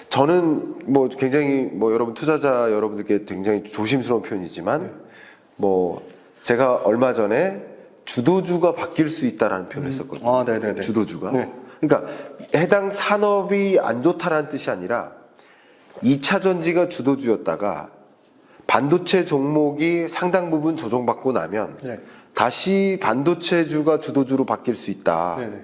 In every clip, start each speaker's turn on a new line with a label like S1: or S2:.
S1: 저는 뭐 굉장히 뭐 여러분 투자자 여러분들께 굉장히 조심스러운 표현이지만 뭐 제가 얼마 전에 주도주가 바뀔 수 있다라는 표현을 했었거든요.
S2: 아, 네네네.
S1: 주도주가.
S2: 네.
S1: 그러니까 해당 산업이 안 좋다라는 뜻이 아니라 2차 전지가 주도주였다가 반도체 종목이 상당 부분 조정받고 나면
S2: 네.
S1: 다시 반도체주가 주도주로 바뀔 수 있다.
S2: 네네.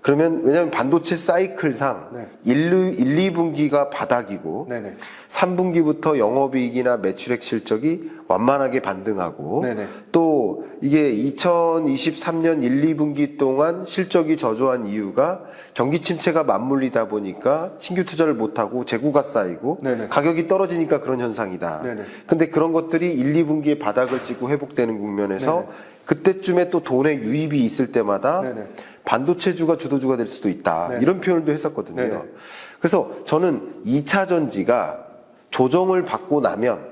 S1: 그러면 왜냐하면 반도체 사이클상
S2: 네.
S1: 1, 2분기가 바닥이고
S2: 네네.
S1: 3분기부터 영업이익이나 매출액 실적이 완만하게 반등하고
S2: 네네.
S1: 또 이게 2023년 1, 2분기 동안 실적이 저조한 이유가 경기 침체가 맞물리다 보니까 신규 투자를 못하고 재고가 쌓이고
S2: 네네.
S1: 가격이 떨어지니까 그런 현상이다.
S2: 네네.
S1: 근데 그런 것들이 1, 2분기에 바닥을 찍고 회복되는 국면에서
S2: 네네.
S1: 그때쯤에 또 돈의 유입이 있을 때마다
S2: 네네.
S1: 반도체주가 주도주가 될 수도 있다.
S2: 네네.
S1: 이런 표현도 했었거든요.
S2: 네네.
S1: 그래서 저는 2차 전지가 조정을 받고 나면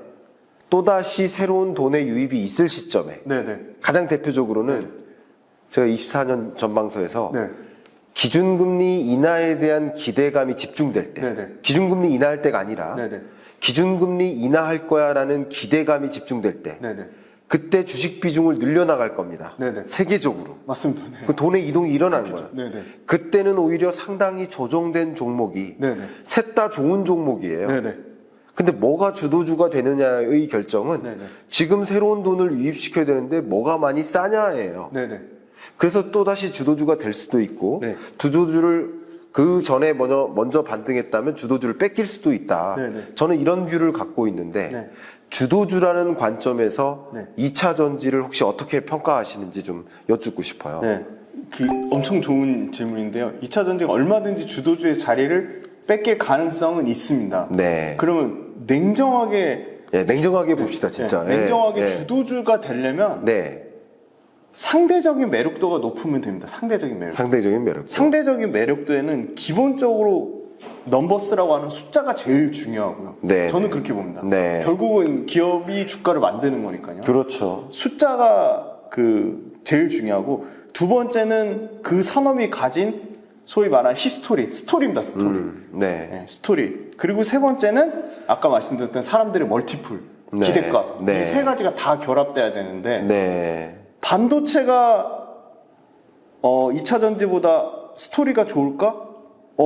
S1: 또다시 새로운 돈의 유입이 있을 시점에
S2: 네네.
S1: 가장 대표적으로는 제가 24년 전망서에서
S2: 네.
S1: 기준금리 인하에 대한 기대감이 집중될 때
S2: 네네.
S1: 기준금리 인하할 때가 아니라
S2: 네네.
S1: 기준금리 인하할 거야라는 기대감이 집중될 때
S2: 네네.
S1: 그때 주식 비중을 늘려나갈 겁니다.
S2: 네네.
S1: 세계적으로.
S2: 맞습니다. 네.
S1: 그 돈의 이동이 일어나는 거예요.
S2: 네네.
S1: 그때는 오히려 상당히 조정된 종목이
S2: 네네.
S1: 셋 다 좋은 종목이에요.
S2: 네네.
S1: 근데 뭐가 주도주가 되느냐의 결정은
S2: 네네.
S1: 지금 새로운 돈을 유입시켜야 되는데 뭐가 많이 싸냐예요.
S2: 네네.
S1: 그래서 또다시 주도주가 될 수도 있고
S2: 네.
S1: 주도주를 그 전에 먼저 반등했다면 주도주를 뺏길 수도 있다.
S2: 네네.
S1: 저는 이런 뷰를 갖고 있는데
S2: 네.
S1: 주도주라는 관점에서
S2: 네.
S1: 2차 전지를 혹시 어떻게 평가하시는지 좀 여쭙고 싶어요.
S2: 네. 엄청 좋은 질문인데요. 2차 전지가 얼마든지 주도주의 자리를 뺏길 가능성은 있습니다.
S1: 네.
S2: 그러면 냉정하게
S1: 예, 냉정하게 봅시다, 진짜.
S2: 네, 냉정하게
S1: 예,
S2: 주도주가 되려면
S1: 네.
S2: 상대적인 매력도가 높으면 됩니다. 상대적인 매력.
S1: 상대적인 매력.
S2: 상대적인 매력도에는 기본적으로 넘버스라고 하는 숫자가 제일 중요하고요.
S1: 네.
S2: 저는 그렇게 봅니다.
S1: 네.
S2: 결국은 기업이 주가를 만드는 거니까요.
S1: 그렇죠.
S2: 숫자가 제일 중요하고 두 번째는 그 산업이 가진 소위 말하는 스토리입니다. 스토리.
S1: 네.
S2: 네, 스토리. 그리고 세 번째는 아까 말씀드렸던 사람들의 멀티플,
S1: 네.
S2: 기대값.
S1: 네.
S2: 이 세 가지가 다 결합돼야 되는데
S1: 네.
S2: 반도체가 2차 전지보다 스토리가 좋을까?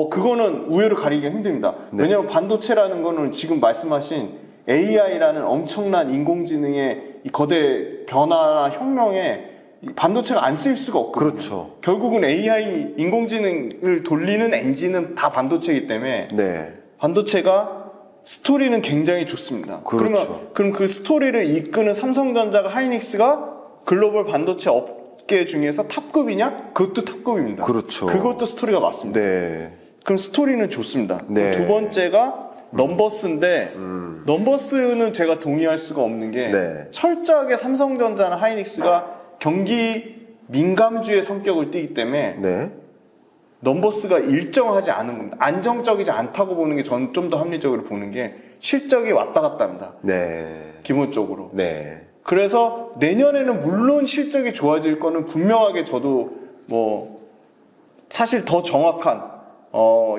S2: 그거는 우열을 가리기가 힘듭니다.
S1: 네.
S2: 왜냐하면 반도체라는 거는 지금 말씀하신 AI라는 엄청난 인공지능의 이 거대 변화나 혁명에 이 반도체가 안 쓰일 수가 없거든요.
S1: 그렇죠.
S2: 결국은 AI 인공지능을 돌리는 엔진은 다 반도체이기 때문에
S1: 네.
S2: 반도체가 스토리는 굉장히 좋습니다.
S1: 그렇죠.
S2: 그럼 그 스토리를 이끄는 삼성전자가 하이닉스가 글로벌 반도체 업계 중에서 탑급이냐? 그것도 탑급입니다.
S1: 그렇죠.
S2: 그것도 스토리가 맞습니다.
S1: 네.
S2: 그럼 스토리는 좋습니다.
S1: 네.
S2: 두 번째가 넘버스인데 넘버스는 제가 동의할 수가 없는 게
S1: 네.
S2: 철저하게 삼성전자나 하이닉스가 경기 민감주의 성격을 띠기 때문에
S1: 네.
S2: 넘버스가 일정하지 않은 겁니다. 안정적이지 않다고 보는 게 저는 좀 더 합리적으로 보는 게 실적이 왔다 갔다 합니다.
S1: 네.
S2: 기본적으로.
S1: 네.
S2: 그래서 내년에는 물론 실적이 좋아질 거는 분명하게 저도 사실 더 정확한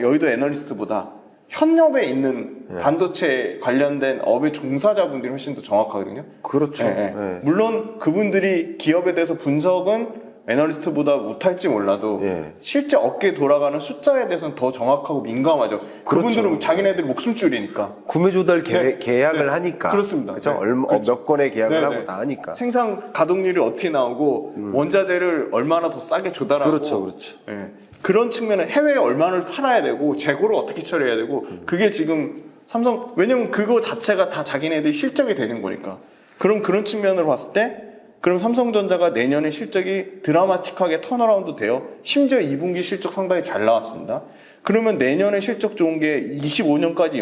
S2: 여의도 애널리스트보다 현업에 있는 반도체 관련된 업의 종사자분들이 훨씬 더 정확하거든요.
S1: 그렇죠.
S2: 예, 예.
S1: 네.
S2: 물론 그분들이 기업에 대해서 분석은 애널리스트보다 못할지 몰라도
S1: 예.
S2: 실제 업계에 돌아가는 숫자에 대해서는 더 정확하고 민감하죠. 그분들은 자기네들 목숨줄이니까.
S1: 구매 조달
S2: 네.
S1: 계약을
S2: 네.
S1: 하니까.
S2: 그렇습니다.
S1: 그렇죠.
S2: 네.
S1: 몇 건의 계약을
S2: 네,
S1: 하고
S2: 네.
S1: 다 하니까.
S2: 생산 가동률이 어떻게 나오고 원자재를 얼마나 더 싸게 조달하고
S1: 그렇죠. 그렇죠.
S2: 예. 그런 측면은 해외에 얼마나 팔아야 되고 재고를 어떻게 처리해야 되고 그게 지금 왜냐면 그거 자체가 다 자기네들이 실적이 되는 거니까. 그럼 그런 측면으로 봤을 때 그럼 삼성전자가 내년에 실적이 드라마틱하게 턴어라운드 돼요. 심지어 2분기 실적 상당히 잘 나왔습니다. 그러면 내년에 실적 좋은 게 25년까지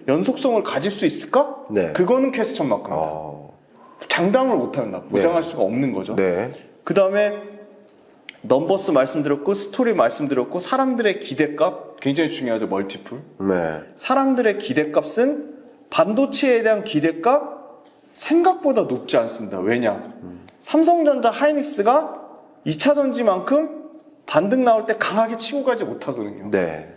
S2: 연속성을 가질 수 있을까?
S1: 네.
S2: 그거는 퀘스천 마크입니다. 장담을 못합니다. 보장할
S1: 네.
S2: 수가 없는 거죠.
S1: 네.
S2: 그 다음에 넘버스 말씀드렸고 스토리 말씀드렸고 사람들의 기대값 굉장히 중요하죠. 멀티플.
S1: 네.
S2: 사람들의 기대값은 반도체에 대한 기대값 생각보다 높지 않습니다. 왜냐? 삼성전자 하이닉스가 2차 전지만큼 반등 나올 때 강하게 치고 가지 못하거든요.
S1: 네.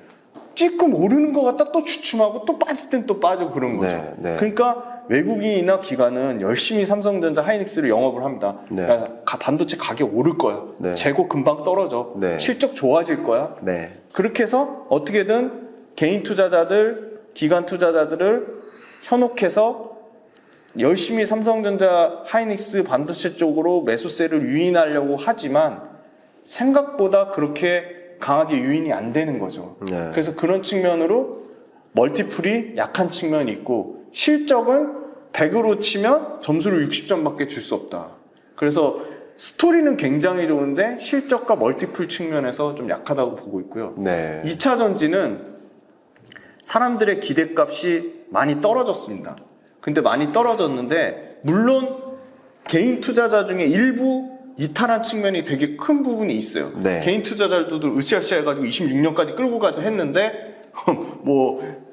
S2: 찌끔 오르는 것 같다 또 주춤하고 또 빠질 땐 또 빠지고 그런 거죠.
S1: 네, 네.
S2: 그러니까 외국인이나 기관은 열심히 삼성전자, 하이닉스를 영업을 합니다.
S1: 네.
S2: 야, 반도체 가격 오를 거야.
S1: 네.
S2: 재고 금방 떨어져.
S1: 네.
S2: 실적 좋아질 거야.
S1: 네.
S2: 그렇게 해서 어떻게든 개인 투자자들, 기관 투자자들을 현혹해서 열심히 삼성전자, 하이닉스 반도체 쪽으로 매수세를 유인하려고 하지만 생각보다 그렇게 강하게 유인이 안 되는 거죠.
S1: 네.
S2: 그래서 그런 측면으로 멀티플이 약한 측면이 있고 실적은 100으로 치면 점수를 60점밖에 줄 수 없다. 그래서 스토리는 굉장히 좋은데 실적과 멀티플 측면에서 좀 약하다고 보고 있고요.
S1: 네.
S2: 2차 전지는 사람들의 기대값이 많이 떨어졌습니다. 근데 많이 떨어졌는데 물론 개인 투자자 중에 일부 이탈한 측면이 되게 큰 부분이 있어요.
S1: 네.
S2: 개인 투자자들도 으쌰으쌰 해가지고 26년까지 끌고 가자 했는데 뭐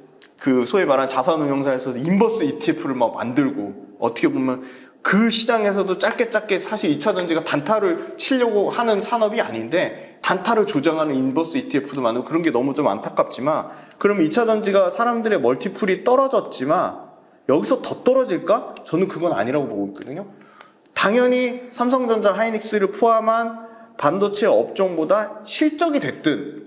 S2: 그 소위 말하는 자산운용사에서 인버스 ETF를 막 만들고 어떻게 보면 그 시장에서도 짧게 사실 2차 전지가 단타를 치려고 하는 산업이 아닌데 단타를 조정하는 인버스 ETF도 많고 그런 게 너무 좀 안타깝지만 그럼 2차 전지가 사람들의 멀티플이 떨어졌지만 여기서 더 떨어질까? 저는 그건 아니라고 보고 있거든요. 당연히 삼성전자, 하이닉스를 포함한 반도체 업종보다 실적이 됐든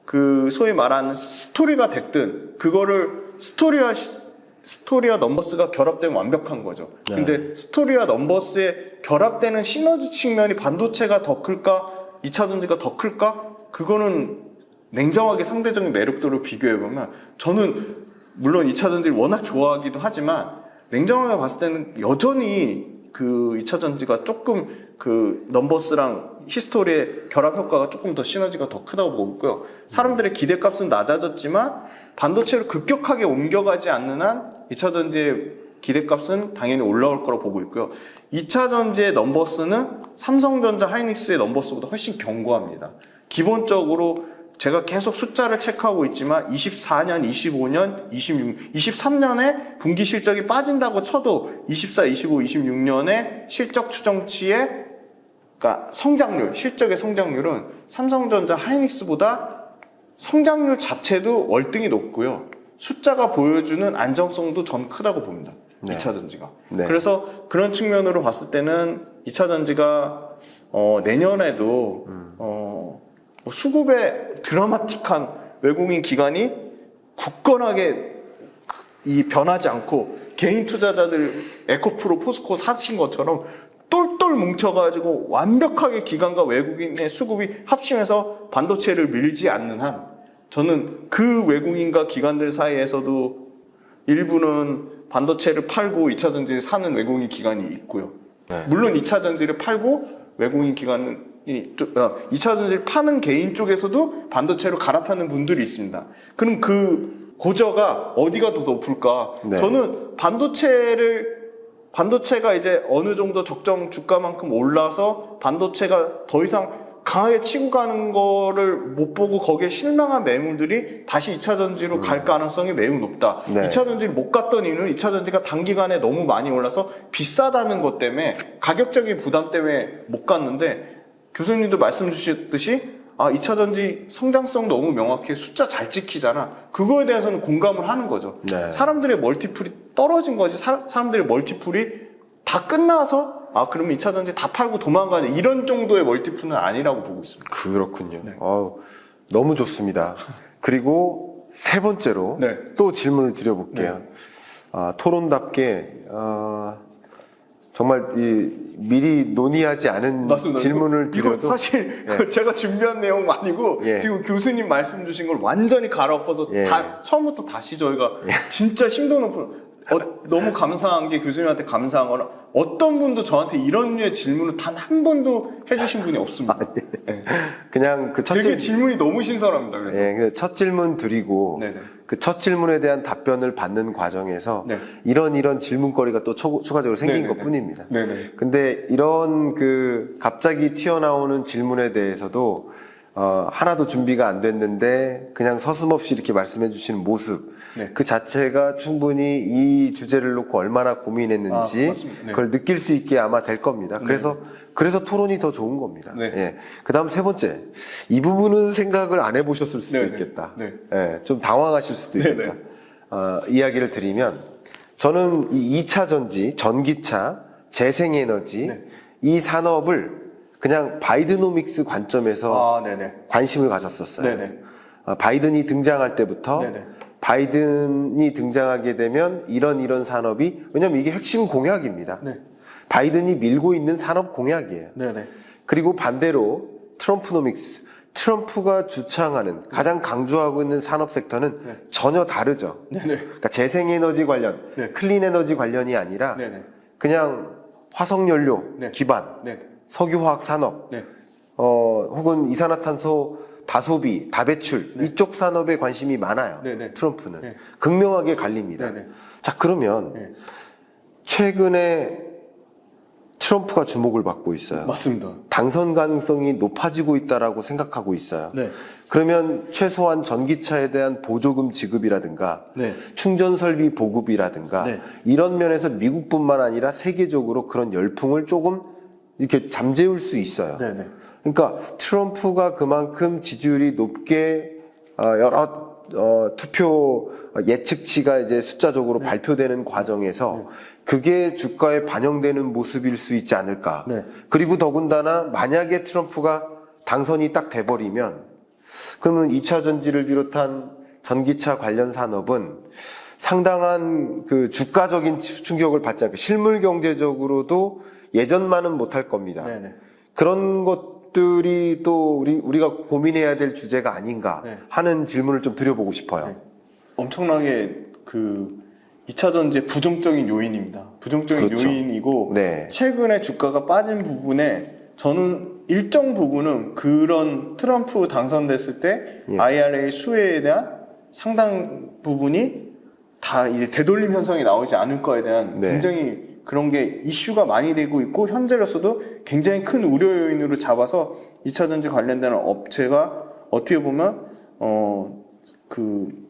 S2: 그 소위 말하는 스토리가 됐든 그거를 스토리와 넘버스가 결합되면 완벽한 거죠.
S1: 네.
S2: 근데 스토리와 넘버스에 결합되는 시너지 측면이 반도체가 더 클까? 2차 전지가 더 클까? 그거는 냉정하게 상대적인 매력도를 비교해보면 저는 물론 2차 전지를 워낙 좋아하기도 하지만 냉정하게 봤을 때는 여전히 그 2차 전지가 조금 그 넘버스랑 히스토리의 결합 효과가 조금 더 시너지가 더 크다고 보고 있고요. 사람들의 기대값은 낮아졌지만 반도체로 급격하게 옮겨가지 않는 한 2차 전지의 기대값은 당연히 올라올 거라고 보고 있고요. 2차 전지의 넘버스는 삼성전자, 하이닉스의 넘버스보다 훨씬 견고합니다. 기본적으로 제가 계속 숫자를 체크하고 있지만 24년, 25년, 26, 23년에 분기 실적이 빠진다고 쳐도 24, 25, 26년에 실적 추정치의 그러니까 성장률, 실적의 성장률은 삼성전자, 하이닉스보다 성장률 자체도 월등히 높고요. 숫자가 보여주는 안정성도 전 크다고 봅니다.
S1: 네.
S2: 2차 전지가.
S1: 네.
S2: 그래서 그런 측면으로 봤을 때는 2차 전지가 내년에도 수급에 드라마틱한 외국인 기관이 굳건하게 변하지 않고 개인 투자자들 에코프로, 포스코 사신 것처럼 똘똘 뭉쳐가지고 완벽하게 기관과 외국인의 수급이 합심해서 반도체를 밀지 않는 한 저는 그 외국인과 기관들 사이에서도 일부는 반도체를 팔고 2차 전지를 사는 외국인 기관이 있고요.
S1: 네.
S2: 물론 2차 전지를 팔고 외국인 기관이 2차 전지를 파는 개인 쪽에서도 반도체로 갈아타는 분들이 있습니다. 그럼 그 고저가 어디가 더 높을까?
S1: 네.
S2: 저는 반도체가 이제 어느 정도 적정 주가만큼 올라서 반도체가 더 이상 강하게 치고 가는 거를 못 보고 거기에 실망한 매물들이 다시 2차 전지로 갈 가능성이 매우 높다.
S1: 네.
S2: 2차 전지를 못 갔던 이유는 2차 전지가 단기간에 너무 많이 올라서 비싸다는 것 때문에 가격적인 부담 때문에 못 갔는데 교수님도 말씀 주셨듯이 2차 전지 성장성 너무 명확해 숫자 잘 찍히잖아. 그거에 대해서는 공감을 하는 거죠.
S1: 네.
S2: 사람들의 멀티플이 떨어진 거지. 사람들의 멀티플이 다 끝나서 그러면 2차 전지 다 팔고 도망가자 이런 정도의 멀티플은 아니라고 보고 있습니다.
S1: 그렇군요.
S2: 네.
S1: 너무 좋습니다. 그리고 세 번째로
S2: 네.
S1: 또 질문을 드려볼게요. 토론답게 정말 미리 논의하지 않은
S2: 맞습니다.
S1: 질문을
S2: 이거
S1: 드려도
S2: 사실
S1: 예.
S2: 제가 준비한 내용 아니고
S1: 예.
S2: 지금 교수님 말씀 주신 걸 완전히 갈아엎어서
S1: 예.
S2: 다 처음부터 다시 저희가 진짜 심도 높은 너무 감사한 게 교수님한테 감사한 거는 어떤 분도 저한테 이런 류의 질문을 단 한 번도 해주신 분이 없습니다. 예.
S1: 그냥 그 첫
S2: 되게 질문이 너무 신선합니다. 그래서
S1: 첫 질문 드리고
S2: 네네.
S1: 그 첫 질문에 대한 답변을 받는 과정에서
S2: 네.
S1: 이런 질문거리가 또 추가적으로 생긴
S2: 네네네.
S1: 것뿐입니다.
S2: 네네.
S1: 근데 이런 그 갑자기 튀어나오는 질문에 대해서도 하나도 준비가 안 됐는데 그냥 서슴없이 이렇게 말씀해 주시는 모습
S2: 네.
S1: 그 자체가 충분히 이 주제를 놓고 얼마나 고민했는지
S2: 맞습니다. 네.
S1: 그걸 느낄 수 있게 아마 될 겁니다. 그래서 토론이 더 좋은 겁니다.
S2: 네.
S1: 예. 그다음 세 번째, 이 부분은 생각을 안 해보셨을 수도
S2: 네,
S1: 있겠다.
S2: 네.
S1: 예, 좀 당황하실 수도
S2: 네,
S1: 있겠다. 이야기를 드리면 저는 이 2차 전지, 전기차, 재생에너지
S2: 네.
S1: 이 산업을 그냥 바이드노믹스 관점에서
S2: 네네.
S1: 관심을 가졌었어요.
S2: 네네.
S1: 바이든이 등장할 때부터
S2: 네네.
S1: 바이든이 등장하게 되면 이런 산업이, 왜냐면 이게 핵심 공약입니다.
S2: 네.
S1: 바이든이 밀고 있는 산업 공약이에요.
S2: 네네.
S1: 그리고 반대로 트럼프노믹스, 트럼프가 주창하는 가장 강조하고 있는 산업 섹터는
S2: 네.
S1: 전혀 다르죠.
S2: 네네.
S1: 그러니까 재생에너지 관련,
S2: 네.
S1: 클린에너지 관련이 아니라
S2: 네네.
S1: 그냥 화석연료
S2: 네.
S1: 기반,
S2: 네.
S1: 석유화학 산업,
S2: 네.
S1: 혹은 이산화탄소 다소비, 다배출 이쪽 산업에 관심이 많아요.
S2: 네네.
S1: 트럼프는
S2: 네.
S1: 극명하게 갈립니다.
S2: 네네.
S1: 자, 그러면
S2: 네.
S1: 최근에 트럼프가 주목을 받고 있어요.
S2: 맞습니다.
S1: 당선 가능성이 높아지고 있다라고 생각하고 있어요.
S2: 네.
S1: 그러면 최소한 전기차에 대한 보조금 지급이라든가
S2: 네.
S1: 충전 설비 보급이라든가
S2: 네.
S1: 이런 면에서 미국뿐만 아니라 세계적으로 그런 열풍을 조금 이렇게 잠재울 수 있어요.
S2: 네네.
S1: 그러니까 트럼프가 그만큼 지지율이 높게 여러 투표 예측치가 이제 숫자적으로 발표되는 과정에서 그게 주가에 반영되는 모습일 수 있지 않을까.
S2: 네.
S1: 그리고 더군다나 만약에 트럼프가 당선이 딱 돼버리면 그러면 2차 전지를 비롯한 전기차 관련 산업은 상당한 그 주가적인 충격을 받지 않고 실물 경제적으로도 예전만은 못할 겁니다.
S2: 네네.
S1: 그런 것들이 또 우리가 고민해야 될 주제가 아닌가
S2: 네.
S1: 하는 질문을 좀 드려보고 싶어요.
S2: 네. 엄청나게 그 2차 전지의 부정적인 요인입니다. 부정적인
S1: 그렇죠.
S2: 요인이고
S1: 네.
S2: 최근에 주가가 빠진 부분에 저는 일정 부분은 그런 트럼프 당선됐을 때
S1: 예.
S2: IRA 수혜에 대한 상당 부분이 다 이제 되돌림 현상이 나오지 않을 거에 대한
S1: 네.
S2: 굉장히 그런 게 이슈가 많이 되고 있고 현재로서도 굉장히 큰 우려 요인으로 잡아서 2차 전지 관련되는 업체가 어떻게 보면 그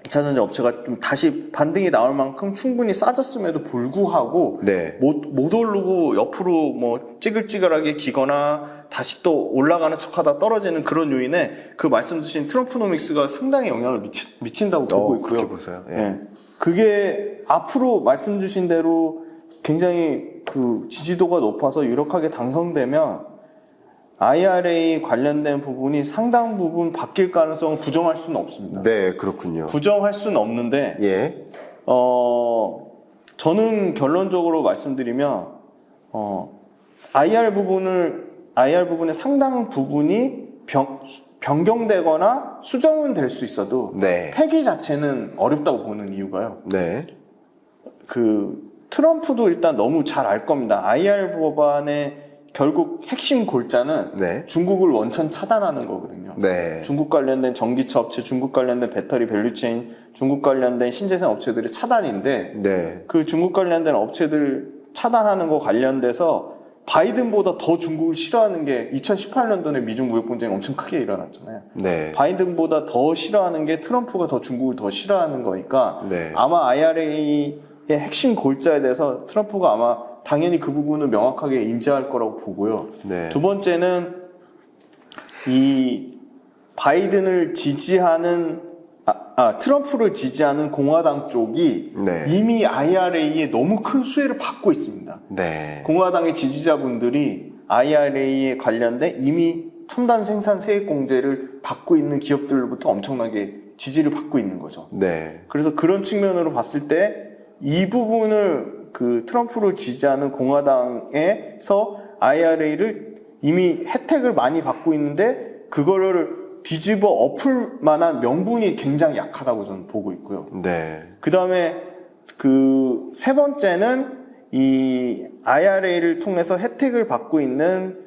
S2: 2차 전지 업체가 좀 다시 반등이 나올 만큼 충분히 싸졌음에도 불구하고
S1: 네.
S2: 못 오르고 옆으로 뭐 찌글찌글하게 기거나 다시 또 올라가는 척하다 떨어지는 그런 요인에 그 말씀 주신 트럼프노믹스가 상당히 영향을 미친다고 보고 있고요.
S1: 그렇게 보세요. 예.
S2: 예. 그게 앞으로 말씀 주신 대로 굉장히 그 지지도가 높아서 유력하게 당선되면 IRA 관련된 부분이 상당 부분 바뀔 가능성을 부정할 수는 없습니다.
S1: 네, 그렇군요.
S2: 부정할 수는 없는데,
S1: 예.
S2: 저는 결론적으로 말씀드리면, IR 부분의 상당 부분이 변경되거나 수정은 될 수 있어도,
S1: 네.
S2: 폐기 자체는 어렵다고 보는 이유가요.
S1: 네.
S2: 트럼프도 일단 너무 잘 알 겁니다. IR 법안의 결국 핵심 골자는
S1: 네.
S2: 중국을 원천 차단하는 거거든요.
S1: 네.
S2: 중국 관련된 전기차 업체, 중국 관련된 배터리 밸류체인, 중국 관련된 신재생 업체들의 차단인데
S1: 네.
S2: 그 중국 관련된 업체들 차단하는 거 관련돼서 바이든보다 더 중국을 싫어하는 게 2018년도에 미중 무역 분쟁이 엄청 크게 일어났잖아요.
S1: 네.
S2: 바이든보다 더 싫어하는 게 트럼프가 더 중국을 더 싫어하는 거니까
S1: 네.
S2: 아마 IRA의 핵심 골자에 대해서 트럼프가 아마 당연히 그 부분을 명확하게 인지할 거라고 보고요.
S1: 네.
S2: 두 번째는 이 바이든을 지지하는 트럼프를 지지하는 공화당 쪽이
S1: 네.
S2: 이미 IRA에 너무 큰 수혜를 받고 있습니다.
S1: 네.
S2: 공화당의 지지자분들이 IRA에 관련된 이미 첨단 생산 세액 공제를 받고 있는 기업들로부터 엄청나게 지지를 받고 있는 거죠.
S1: 네.
S2: 그래서 그런 측면으로 봤을 때 이 부분을 그 트럼프를 지지하는 공화당에서 IRA를 이미 혜택을 많이 받고 있는데 그거를 뒤집어 엎을 만한 명분이 굉장히 약하다고 저는 보고 있고요.
S1: 네.
S2: 그 다음에 그 세 번째는 이 IRA를 통해서 혜택을 받고 있는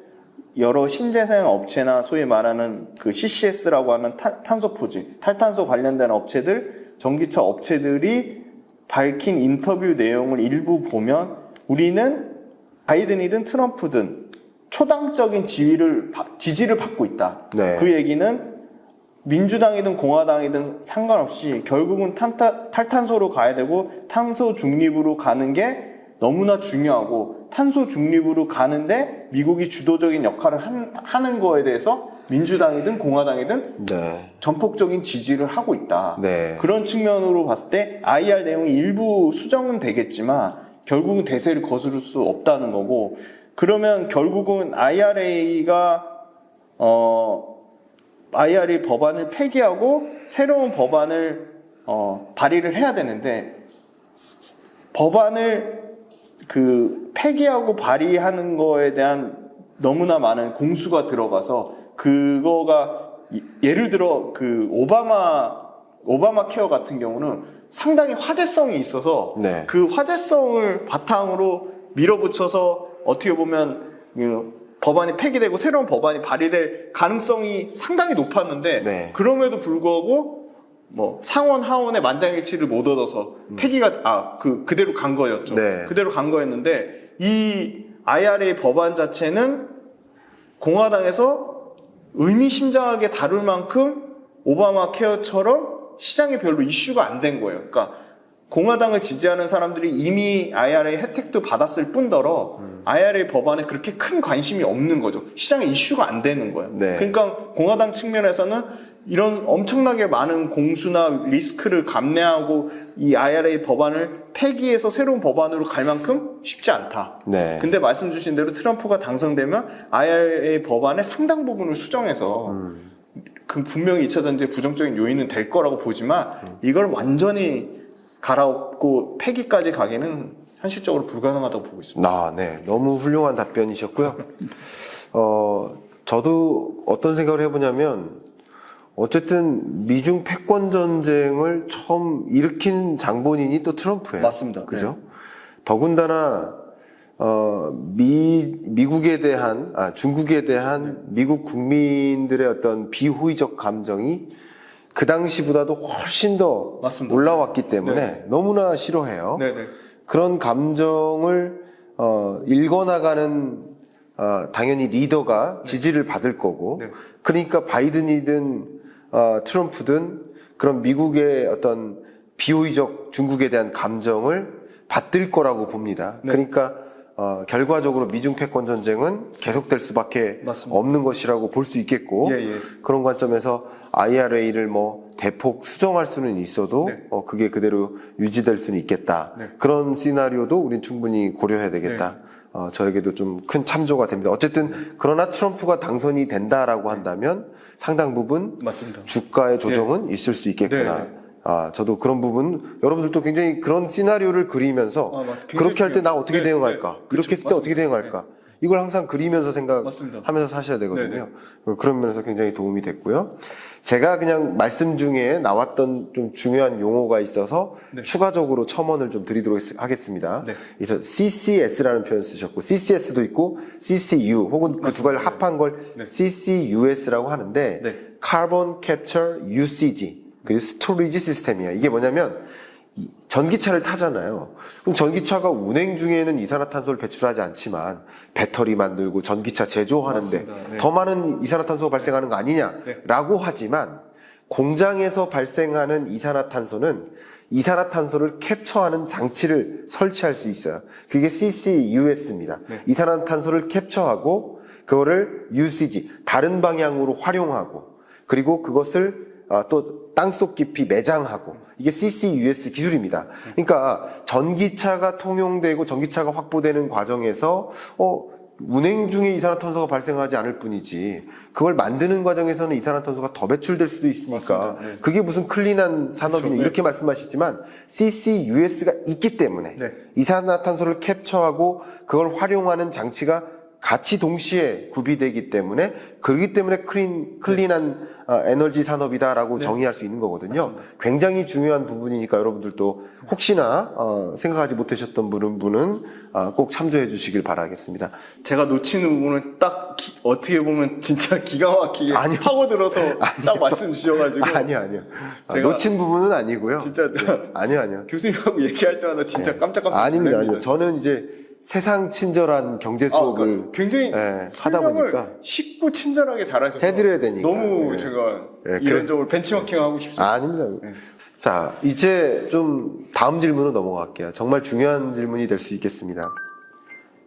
S2: 여러 신재생 업체나 소위 말하는 그 CCS라고 하는 탄소 포지, 탈탄소 관련된 업체들, 전기차 업체들이 밝힌 인터뷰 내용을 일부 보면 우리는 바이든이든 트럼프든 초당적인 지지를 받고 있다.
S1: 네.
S2: 그 얘기는 민주당이든 공화당이든 상관없이 결국은 탈탄소로 가야 되고 탄소 중립으로 가는 게 너무나 중요하고 탄소 중립으로 가는데 미국이 주도적인 역할을 하는 거에 대해서 민주당이든 공화당이든
S1: 네.
S2: 전폭적인 지지를 하고 있다.
S1: 네.
S2: 그런 측면으로 봤을 때 IR 내용이 일부 수정은 되겠지만 결국은 대세를 거스를 수 없다는 거고 그러면 결국은 IRA 법안을 폐기하고 새로운 법안을 발의를 해야 되는데 법안을 폐기하고 발의하는 거에 대한 너무나 많은 공수가 들어가서 그거가 예를 들어 오바마 케어 같은 경우는 상당히 화제성이 있어서
S1: 네.
S2: 그 화제성을 바탕으로 밀어붙여서 어떻게 보면 법안이 폐기되고 새로운 법안이 발의될 가능성이 상당히 높았는데
S1: 네.
S2: 그럼에도 불구하고 상원 하원의 만장일치를 못 얻어서 폐기가 그대로 간 거였죠.
S1: 네.
S2: 그대로 간 거였는데 이 IRA 법안 자체는 공화당에서 의미심장하게 다룰 만큼 오바마 케어처럼 시장에 별로 이슈가 안 된 거예요. 그러니까 공화당을 지지하는 사람들이 이미 IRA 혜택도 받았을 뿐더러 IRA 법안에 그렇게 큰 관심이 없는 거죠. 시장에 이슈가 안 되는 거예요.
S1: 네.
S2: 그러니까 공화당 측면에서는 이런 엄청나게 많은 공수나 리스크를 감내하고 이 IRA 법안을 폐기해서 새로운 법안으로 갈 만큼 쉽지 않다.
S1: 네.
S2: 근데 말씀 주신 대로 트럼프가 당선되면 IRA 법안의 상당 부분을 수정해서 그 분명히 2차 전지의 부정적인 요인은 될 거라고 보지만 이걸 완전히 갈아엎고 폐기까지 가기는 현실적으로 불가능하다고 보고 있습니다.
S1: 네. 너무 훌륭한 답변이셨고요. 저도 어떤 생각을 해보냐면 어쨌든 미중 패권 전쟁을 처음 일으킨 장본인이 또 트럼프예요.
S2: 맞습니다.
S1: 그죠? 더군다나 미국에 대한 중국에 대한 미국 국민들의 어떤 비호의적 감정이 그 당시보다도 훨씬 더
S2: 맞습니다.
S1: 올라왔기 때문에
S2: 네.
S1: 너무나 싫어해요.
S2: 네네.
S1: 그런 감정을 읽어나가는 당연히 리더가 지지를 받을 거고
S2: 네.
S1: 그러니까 바이든이든 트럼프든 그런 미국의 어떤 비호의적 중국에 대한 감정을 받들 거라고 봅니다.
S2: 네.
S1: 그러니까 결과적으로 미중 패권 전쟁은 계속될 수밖에
S2: 맞습니다.
S1: 없는 것이라고 볼 수 있겠고
S2: 예.
S1: 그런 관점에서 IRA를 대폭 수정할 수는 있어도
S2: 네.
S1: 그게 그대로 유지될 수는 있겠다.
S2: 네.
S1: 그런 시나리오도 우린 충분히 고려해야 되겠다. 저에게도 좀 큰 참조가 됩니다. 어쨌든 그러나 트럼프가 당선이 된다라고 한다면 상당 부분
S2: 맞습니다.
S1: 주가의 조정은 있을 수 있겠구나.
S2: 네.
S1: 저도 그런 부분 여러분들도 굉장히 그런 시나리오를 그리면서 그렇게 할 때 나 어떻게
S2: 네,
S1: 대응할까?
S2: 네.
S1: 이렇게 했을 때
S2: 맞습니다.
S1: 어떻게 대응할까? 이걸 항상 그리면서
S2: 맞습니다.
S1: 생각하면서 사셔야 되거든요.
S2: 네,
S1: 그런 면에서 굉장히 도움이 됐고요. 제가 그냥 말씀 중에 나왔던 좀 중요한 용어가 있어서
S2: 네.
S1: 추가적으로 첨언을 좀 드리도록 하겠습니다.
S2: 네.
S1: 그래서 CCS라는 표현 쓰셨고 CCS도 있고 CCU 혹은 그 두 가지를 합한 걸
S2: 네.
S1: CCUS라고 하는데
S2: 네.
S1: Carbon Capture Usage 그리고 스토리지 시스템이야. 이게 뭐냐면 전기차를 타잖아요. 그럼 전기차가 운행 중에는 이산화탄소를 배출하지 않지만 배터리 만들고 전기차 제조하는데
S2: 맞습니다. 네.
S1: 더 많은 이산화탄소가 발생하는 거 아니냐라고 하지만 공장에서 발생하는 이산화탄소는 이산화탄소를 캡처하는 장치를 설치할 수 있어요. 그게 CCUS입니다.
S2: 네.
S1: 이산화탄소를 캡처하고 그거를 UCG 다른 방향으로 활용하고 그리고 그것을 또 땅속 깊이 매장하고 이게 CCUS 기술입니다. 그러니까 전기차가 통용되고 전기차가 확보되는 과정에서 운행 중에 이산화탄소가 발생하지 않을 뿐이지 그걸 만드는 과정에서는 이산화탄소가 더 배출될 수도 있으니까
S2: 맞습니다. 네.
S1: 그게 무슨 클린한 산업이냐
S2: 그렇죠.
S1: 이렇게 말씀하시지만 CCUS가 있기 때문에
S2: 네.
S1: 이산화탄소를 캡처하고 그걸 활용하는 장치가 같이 동시에 구비되기 때문에 그렇기 때문에 클린한 에너지 산업이다라고 정의할 수 있는 거거든요.
S2: 맞습니다.
S1: 굉장히 중요한 부분이니까 여러분들도 혹시나 생각하지 못하셨던 분은 꼭 참조해 주시길 바라겠습니다.
S2: 제가 놓치는 부분은 딱 어떻게 보면 진짜 기가 막히게
S1: 아니요.
S2: 파고들어서 딱 말씀 주셔가지고
S1: 아니요.
S2: 제가
S1: 놓친 부분은 아니고요.
S2: 진짜
S1: 아니요.
S2: 교수님하고 얘기할 때마다 진짜 깜짝깜짝
S1: 아닙니다.
S2: 놀랍니다.
S1: 저는 이제 세상 친절한 경제 수업을
S2: 그러니까 굉장히
S1: 하다
S2: 설명을
S1: 보니까
S2: 쉽고 친절하게 잘하셔서
S1: 해드려야 되니까.
S2: 너무
S1: 예.
S2: 제가
S1: 예,
S2: 이런저런 벤치마킹 하고 싶습니다.
S1: 아닙니다. 자, 이제 좀 다음 질문으로 넘어갈게요. 정말 중요한 질문이 될 수 있겠습니다.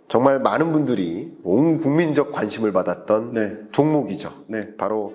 S1: 정말 많은 분들이 온 국민적 관심을 받았던
S2: 네.
S1: 종목이죠.
S2: 네.
S1: 바로